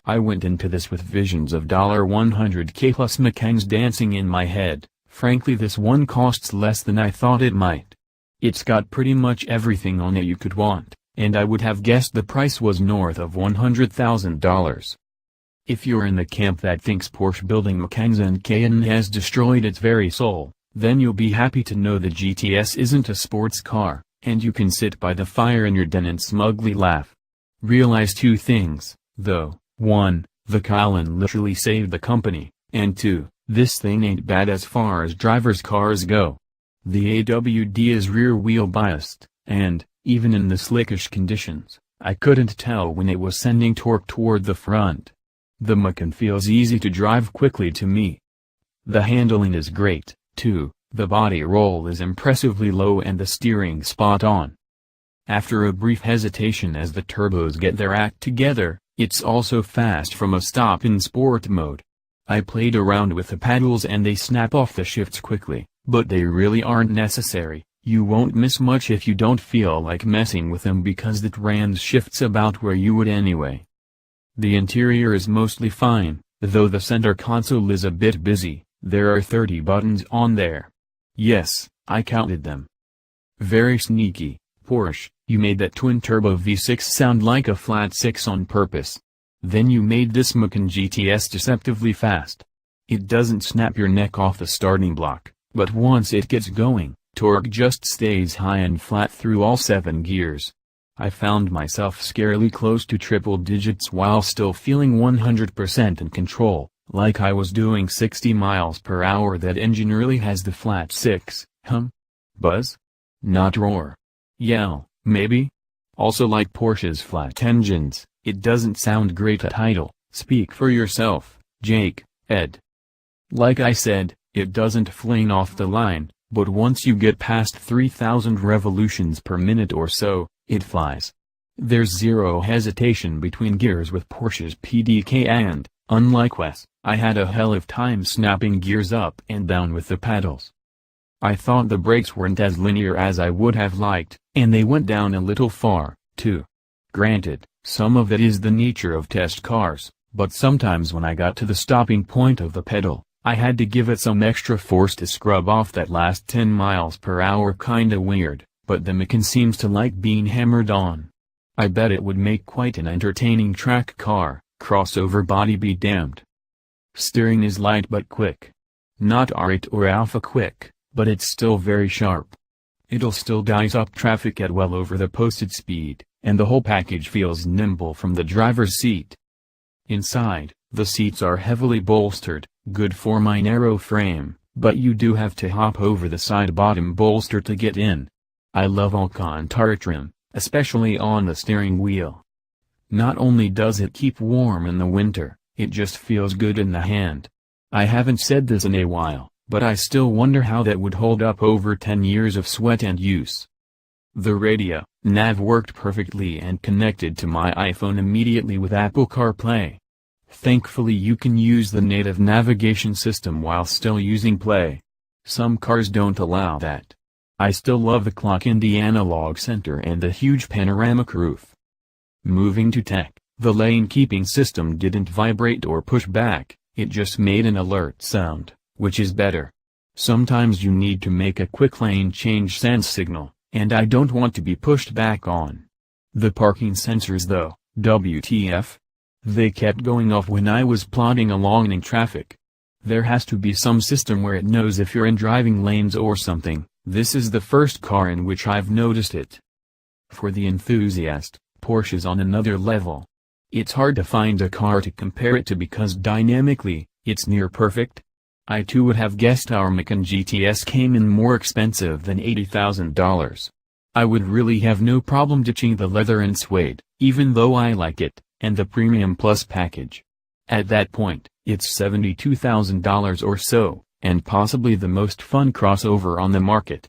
I went into this with visions of $100K plus Macans dancing in my head. Frankly, this one costs less than I thought it might. It's got pretty much everything on it you could want, and I would have guessed the price was north of $100,000. If you're in the camp that thinks Porsche building Macans and Cayennes has destroyed its very soul, then you'll be happy to know the GTS isn't a sports car, and you can sit by the fire in your den and smugly laugh. Realize two things, though: 1, the Cayenne literally saved the company, and 2, this thing ain't bad as far as driver's cars go. The AWD is rear-wheel biased, and, even in the slickish conditions, I couldn't tell when it was sending torque toward the front. The Macan feels easy to drive quickly to me. The handling is great, too, the body roll is impressively low and the steering spot on. After a brief hesitation as the turbos get their act together, it's also fast from a stop in sport mode. I played around with the paddles and they snap off the shifts quickly, but they really aren't necessary. You won't miss much if you don't feel like messing with them because it rams shifts about where you would anyway. The interior is mostly fine, though the center console is a bit busy. There are 30 buttons on there. Yes, I counted them. Very sneaky, Porsche, you made that twin-turbo V6 sound like a flat 6 on purpose. Then you made this Macan GTS deceptively fast. It doesn't snap your neck off the starting block, but once it gets going, torque just stays high and flat through all 7 gears. I found myself scarily close to triple digits while still feeling 100% in control, like I was doing 60 miles per hour. That engine really has the flat 6, hum? Buzz? Not roar. Yell, maybe? Also, like Porsche's flat engines, it doesn't sound great at idle. Speak for yourself, Jake, Ed. Like I said, it doesn't fling off the line, but once you get past 3,000 revolutions per minute or so, it flies. There's zero hesitation between gears with Porsche's PDK and, unlike Wes, I had a hell of time snapping gears up and down with the paddles. I thought the brakes weren't as linear as I would have liked, and they went down a little far, too. Granted, some of it is the nature of test cars, but sometimes when I got to the stopping point of the pedal, I had to give it some extra force to scrub off that last 10 miles per hour. Kinda weird, but the Macan seems to like being hammered on. I bet it would make quite an entertaining track car, crossover body be damned. Steering is light but quick. Not R8 or Alpha quick, but it's still very sharp. It'll still dice up traffic at well over the posted speed, and the whole package feels nimble from the driver's seat. Inside, the seats are heavily bolstered, good for my narrow frame, but you do have to hop over the side bottom bolster to get in. I love Alcantara trim, especially on the steering wheel. Not only does it keep warm in the winter, it just feels good in the hand. I haven't said this in a while, but I still wonder how that would hold up over 10 years of sweat and use. The radio, nav worked perfectly and connected to my iPhone immediately with Apple CarPlay. Thankfully you can use the native navigation system while still using Play. Some cars don't allow that. I still love the clock in the analog center and the huge panoramic roof. Moving to tech, the lane keeping system didn't vibrate or push back, it just made an alert sound, which is better. Sometimes you need to make a quick lane change sense signal, and I don't want to be pushed back on. The parking sensors though, WTF? They kept going off when I was plodding along in traffic. There has to be some system where it knows if you're in driving lanes or something. This is the first car in which I've noticed it. For the enthusiast, Porsche's on another level. It's hard to find a car to compare it to because dynamically, it's near perfect. I too would have guessed our Macan GTS came in more expensive than $80,000. I would really have no problem ditching the leather and suede, even though I like it, and the Premium Plus package. At that point, it's $72,000 or so, and possibly the most fun crossover on the market.